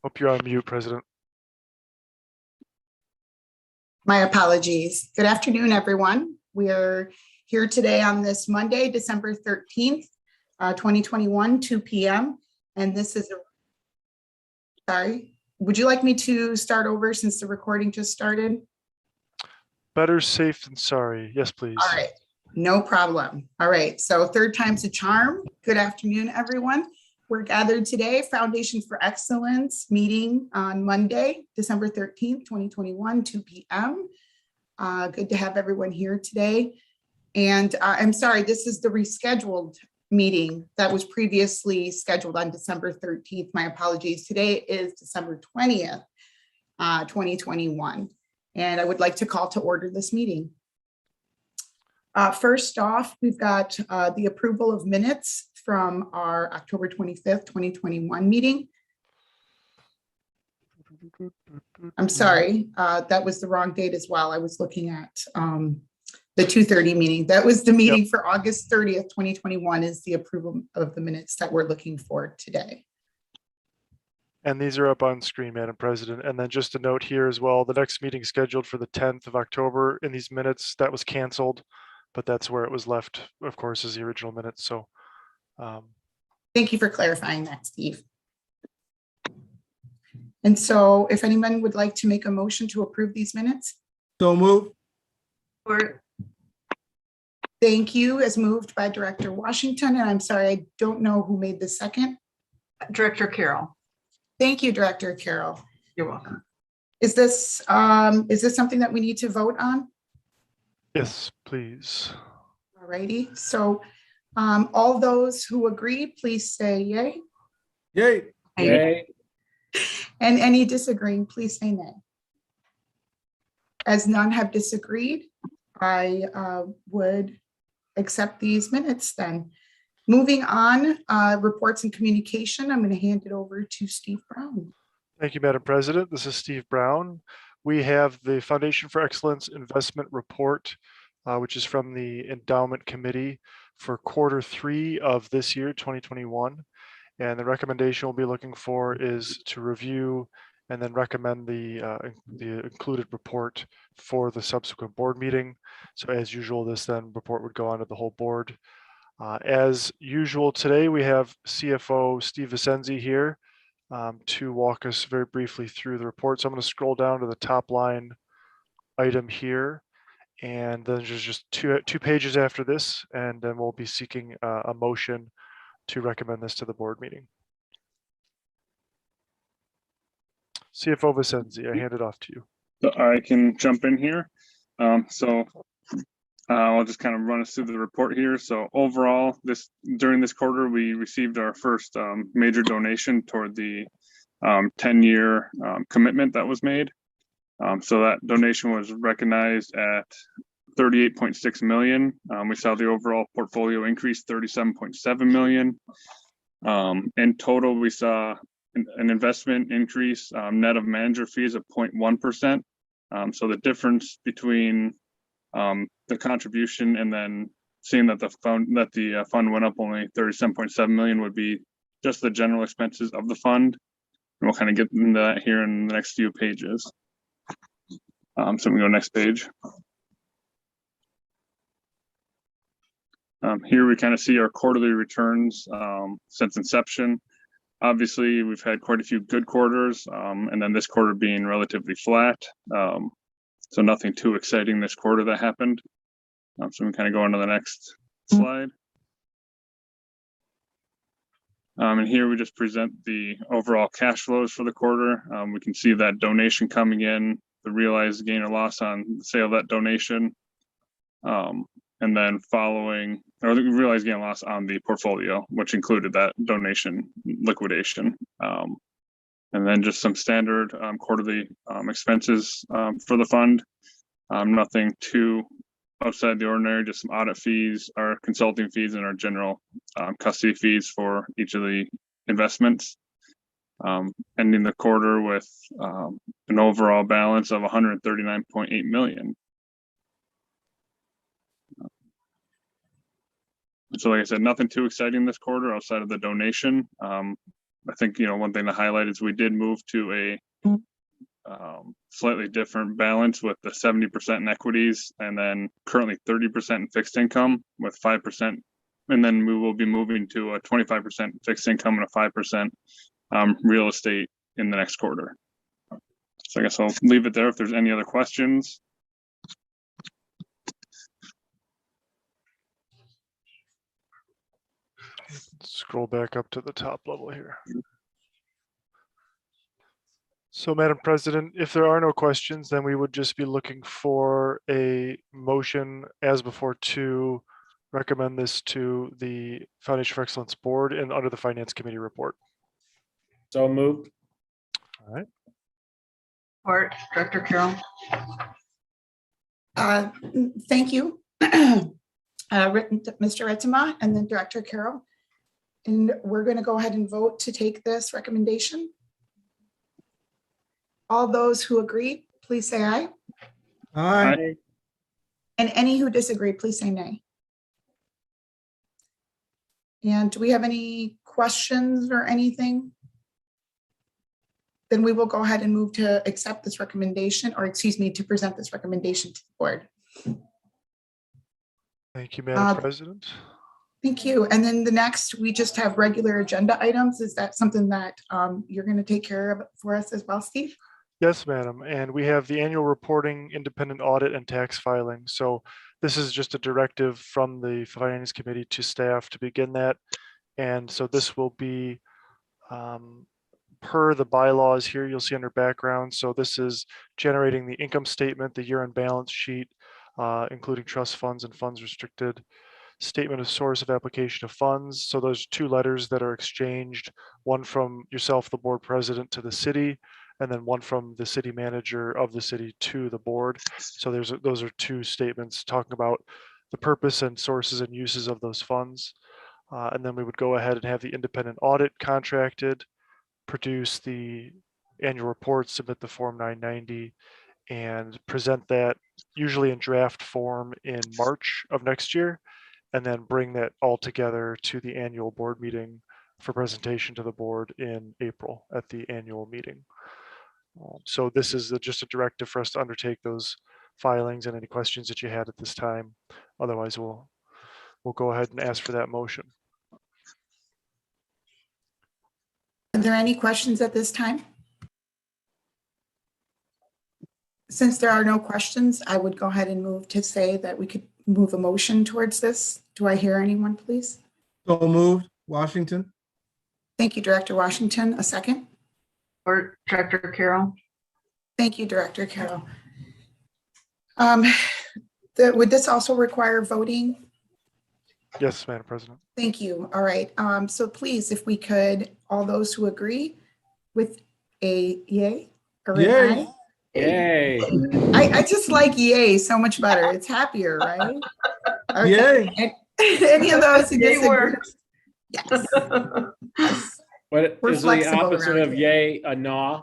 Hope you're on mute, President. My apologies. Good afternoon, everyone. We are here today on this Monday, December 13th, 2021, 2 p.m. And this is sorry, would you like me to start over since the recording just started? Better safe than sorry. Yes, please. All right, no problem. All right, so third time's a charm. Good afternoon, everyone. We're gathered today, Foundation for Excellence meeting on Monday, December 13th, 2021, 2 p.m. Good to have everyone here today. And I'm sorry, this is the rescheduled meeting that was previously scheduled on December 13th. My apologies. Today is December 20th, 2021. And I would like to call to order this meeting. First off, we've got the approval of minutes from our October 25th, 2021 meeting. I'm sorry, that was the wrong date as well. I was looking at the 2:30 meeting. That was the meeting for August 30th, 2021 is the approval of the minutes that we're looking for today. And these are up on screen, Madam President. And then just a note here as well, the next meeting scheduled for the 10th of October in these minutes, that was canceled, but that's where it was left, of course, is the original minutes. So thank you for clarifying that, Steve. And so if anyone would like to make a motion to approve these minutes. So move. Or Thank you, as moved by Director Washington. And I'm sorry, I don't know who made the second. Director Carroll. Thank you, Director Carroll. You're welcome. Is this something that we need to vote on? yes, please. All righty. So all those who agree, please say yay. Yay. Yay. And any disagreeing, please say nay. As none have disagreed, I would accept these minutes then. Moving on, reports and communication, I'm going to hand it over to Steve Brown. Thank you, Madam President. This is Steve Brown. We have the Foundation for Excellence Investment Report, which is from the Endowment Committee for Q3 of this year, 2021. And the recommendation we'll be looking for is to review and then recommend the included report for the subsequent board meeting. So as usual, this then report would go on to the whole board. As usual today, we have CFO Steve Vicenzi here to walk us very briefly through the report. So I'm going to scroll down to the top line item here. And then there's just two pages after this, and then we'll be seeking a motion to recommend this to the board meeting. CFO Vicenzi, I hand it off to you. So I can jump in here. I'll just kind of run us through the report here. So overall, during this quarter, we received our first major donation toward the 10-year commitment that was made. So that donation was recognized at $38.6 million. We saw the overall portfolio increase $37.7 million. In total, we saw an investment increase net of manager fees of 0.1%. So the difference between the contribution and then seeing that the fund went up only $37.7 million would be just the general expenses of the fund. And we'll kind of get into that here in the next few pages. So we go next page. Here we kind of see our quarterly returns since inception. Obviously, we've had quite a few good quarters, and then this quarter being relatively flat. So nothing too exciting this quarter that happened. So we kind of go on to the next slide. And here we just present the overall cash flows for the quarter. We can see that donation coming in, the realized gain or loss on the sale of that donation. And then following, or the realized gain or loss on the portfolio, which included that donation liquidation. And then just some standard quarterly expenses for the fund. Nothing too outside the ordinary, just some audit fees, our consulting fees, and our general custody fees for each of the investments. Ending the quarter with an overall balance of $139.8 million. So like I said, nothing too exciting this quarter outside of the donation. I think, one thing to highlight is we did move to a slightly different balance with the 70% in equities and then currently 30% in fixed income with 5%. And then we will be moving to a 25% fixed income and a 5% real estate in the next quarter. So I guess I'll leave it there if there's any other questions. Scroll back up to the top level here. So, Madam President, if there are no questions, then we would just be looking for a motion as before to recommend this to the Foundation for Excellence Board and under the Finance Committee report. So moved. All right. Support, Director Carroll. Thank you, Mr. Ritzema and then Director Carroll. And we're going to go ahead and vote to take this recommendation. All those who agree, please say aye. Aye. And any who disagree, please say nay. And do we have any questions or anything? Then we will go ahead and move to accept this recommendation, or excuse me, to present this recommendation to the board. Thank you, Madam President. Thank you. And then the next, we just have regular agenda items. Is that something that you're going to take care of for us as well, Steve? Yes, madam. And we have the annual reporting, independent audit, and tax filing. So this is just a directive from the Finance Committee to staff to begin that. And so this will be per the bylaws here, you'll see under background. So this is generating the income statement, the year-end balance sheet, including trust funds and funds restricted, statement of source of application of funds. So those two letters that are exchanged, one from yourself, the board president, to the city, and then one from the city manager of the city to the board. So those are two statements talking about the purpose and sources and uses of those funds. And then we would go ahead and have the independent audit contracted, produce the annual report, submit the Form 990, and present that usually in draft form in March of next year, and then bring that all together to the annual board meeting for presentation to the board in April at the annual meeting. So this is just a directive for us to undertake those filings and any questions that you had at this time. Otherwise, we'll go ahead and ask for that motion. Are there any questions at this time? Since there are no questions, I would go ahead and move to say that we could move a motion towards this. Do I hear anyone, please? So moved. Washington. Thank you, Director Washington. A second. Or Director Carroll. Thank you, Director Carroll. Would this also require voting? Yes, Madam President. Thank you. All right. So please, if we could, all those who agree with a yay or an Yay. aye? Yay. I just like yay so much better. It's happier, right? Okay. Yay. Any of those who Yay disagree? works. Yes. Yes. What We're is the flexible opposite around of here. yay? A gnaw?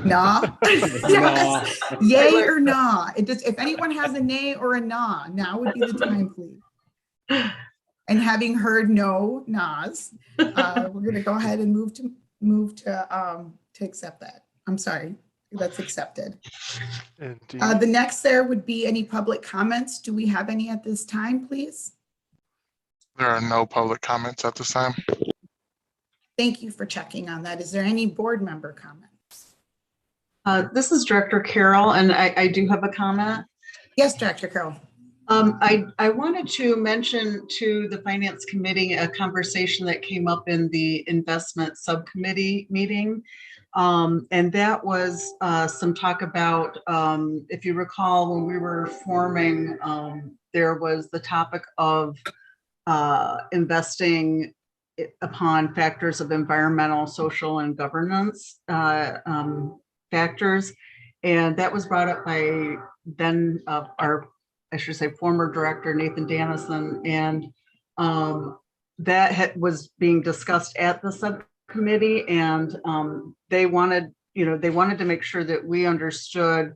Nah. Yes. Gnaw. Yay or nah? It does, if anyone has a nay or a nah, now would be the time, please. And having heard no nods, we're going to go ahead and move to accept that. I'm sorry, that's accepted. Indeed. The next there would be any public comments. Do we have any at this time, please? There are no public comments at this time. Thank you for checking on that. Is there any board member comments? This is Director Carroll, and I do have a comment. Yes, Director Carroll. I wanted to mention to the Finance Committee a conversation that came up in the investment subcommittee meeting. And that was some talk about, if you recall, when we were forming, there was the topic of investing upon factors of environmental, social, and governance factors. And that was brought up by then I should say former director Nathan Dannison, and that was being discussed at the subcommittee, and they wanted to make sure that we understood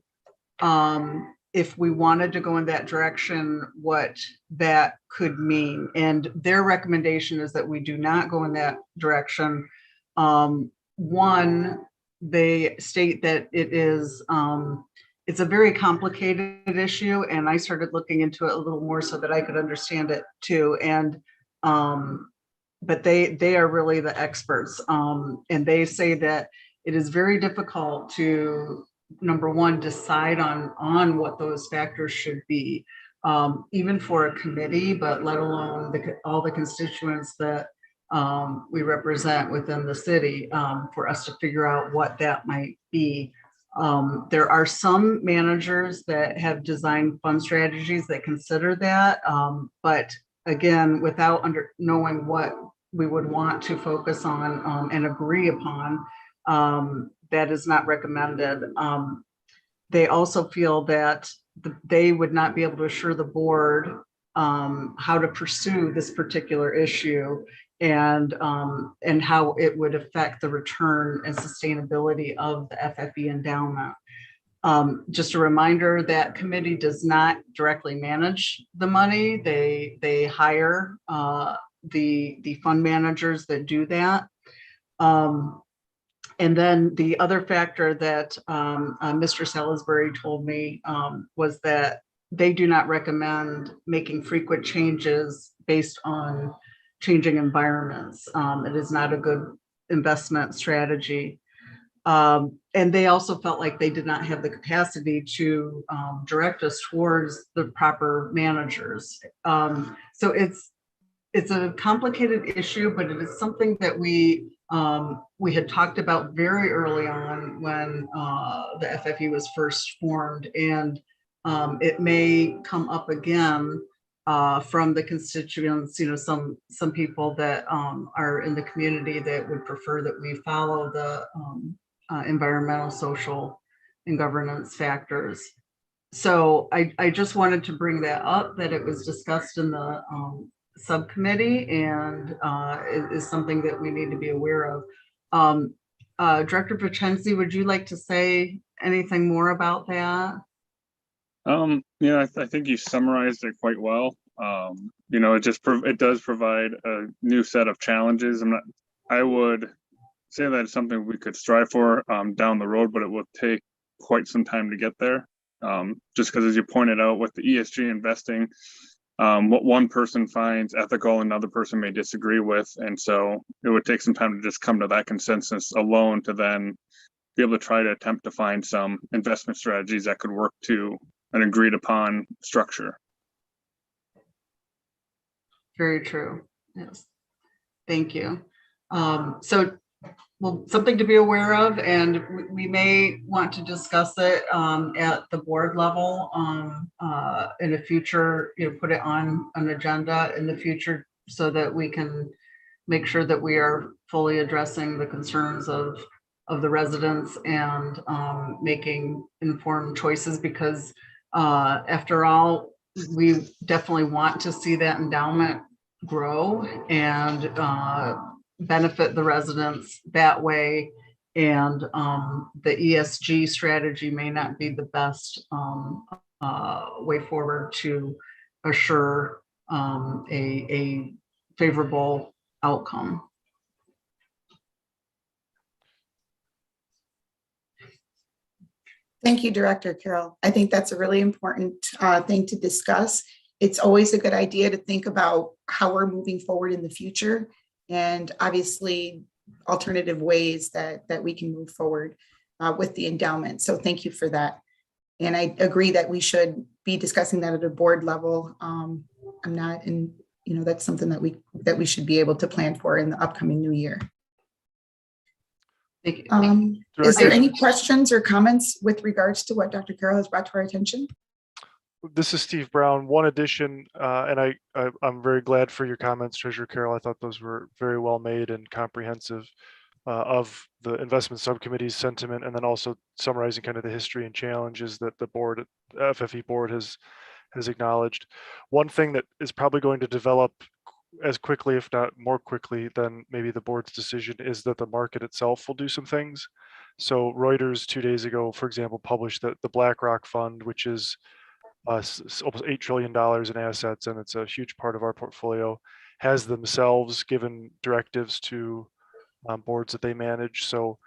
if we wanted to go in that direction, what that could mean. And their recommendation is that we do not go in that direction One, they state that it is, it's a very complicated issue, and I started looking into it a little more so that I could understand it too. And but they are really the experts, and they say that it is very difficult to, number one, decide on what those factors should be, even for a committee, but let alone all the constituents that we represent within the city, for us to figure out what that might be. There are some managers that have designed fund strategies that consider that, but again, without knowing what we would want to focus on, and agree upon, that is not recommended. They also feel that they would not be able to assure the board how to pursue this particular issue, and how it would affect the return and sustainability of the FFE endowment. Just a reminder, that committee does not directly manage the money. They hire the fund managers that do that. And then the other factor that Mr. Salisbury told me was that they do not recommend making frequent changes based on changing environments. It is not a good investment strategy. And they also felt like they did not have the capacity to direct us towards the proper managers. So it's a complicated issue, but it is something that we had talked about very early on when the FFE was first formed, and it may come up again from the constituents. You know, some people that are in the community that would prefer that we follow the environmental, social, and governance factors. So I just wanted to bring that up, that it was discussed in the subcommittee, and it is something that we need to be aware of. Director Vicenzi, would you like to say anything more about that? Yeah, I think you summarized it quite well. You know, it does provide a new set of challenges. I would say that it's something we could strive for down the road, but it will take quite some time to get there. Just because, as you pointed out, with the ESG investing, what one person finds ethical, another person may disagree with. And so it would take some time to just come to that consensus alone to then be able to try to attempt to find some investment strategies that could work to an agreed upon structure. Very true. Yes. Thank you. So, well, something to be aware of, and we may want to discuss it at the board level in the future. You know, put it on an agenda in the future so that we can make sure that we are fully addressing the concerns of the residents, and making informed choices, because after all, we definitely want to see that endowment grow and benefit the residents that way. And the ESG strategy may not be the best way forward to assure a favorable outcome. Thank you, Director Carroll. I think that's a really important thing to discuss. It's always a good idea to think about how we're moving forward in the future, and obviously alternative ways that we can move forward with the endowment. So thank you for that. And I agree that we should be discussing that at a board level. I'm not in, you know, that's something that we should be able to plan for in the upcoming new year. Thank you. Is there any questions or comments with regards to what Dr. Carroll has brought to our attention? This is Steve Brown. One addition, and I'm very glad for your comments, Treasurer Carroll. I thought those were very well made and comprehensive of the investment subcommittee's sentiment, and then also summarizing kind of the history and challenges that the board, FFE board, has acknowledged. One thing that is probably going to develop as quickly, if not more quickly than maybe the board's decision, is that the market itself will do some things. So Reuters 2 days ago, for example, published that the BlackRock fund, which is almost $8 trillion in assets, and it's a huge part of our portfolio, has themselves given directives to boards that they manage. So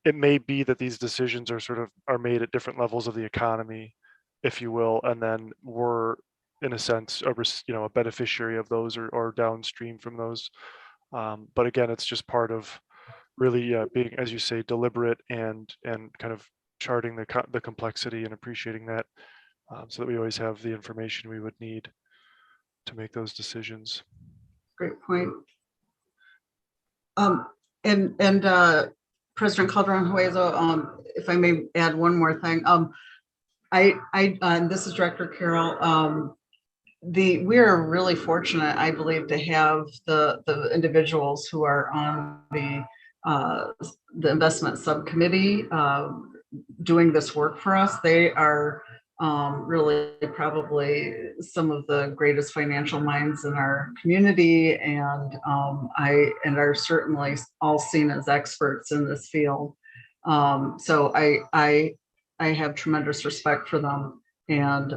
it may be that these decisions are made at different levels of the economy, if you will, and then we're in a sense a beneficiary of those or downstream from those. But again, it's just part of really being, as you say, deliberate and kind of charting the complexity and appreciating that, so that we always have the information we would need to make those decisions. Great point. And President Calderon-Huezo, if I may add one more thing, and this is Director Carroll. We are really fortunate, I believe, to have the individuals who are on the investment subcommittee doing this work for us. They are really probably some of the greatest financial minds in our community, and are certainly all seen as experts in this field. So I have tremendous respect for them, and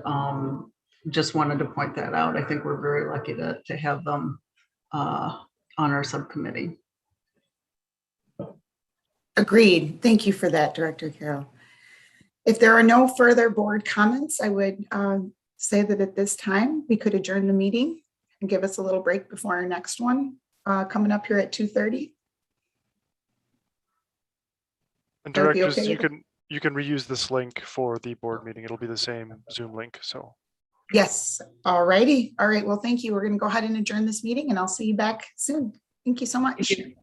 just wanted to point that out. I think we're very lucky to have them on our subcommittee. Agreed. Thank you for that, Director Carroll. If there are no further board comments, I would say that at this time, we could adjourn the meeting and give us a little break before our next one coming up here at 2:30. And That would be directors, okay with you can reuse this link for the board meeting. It'll be the same Zoom link. So Yes. All righty. All right. Well, thank you. We're going to go ahead and adjourn this meeting, and I'll see you back soon. Thank you so much. Thank you.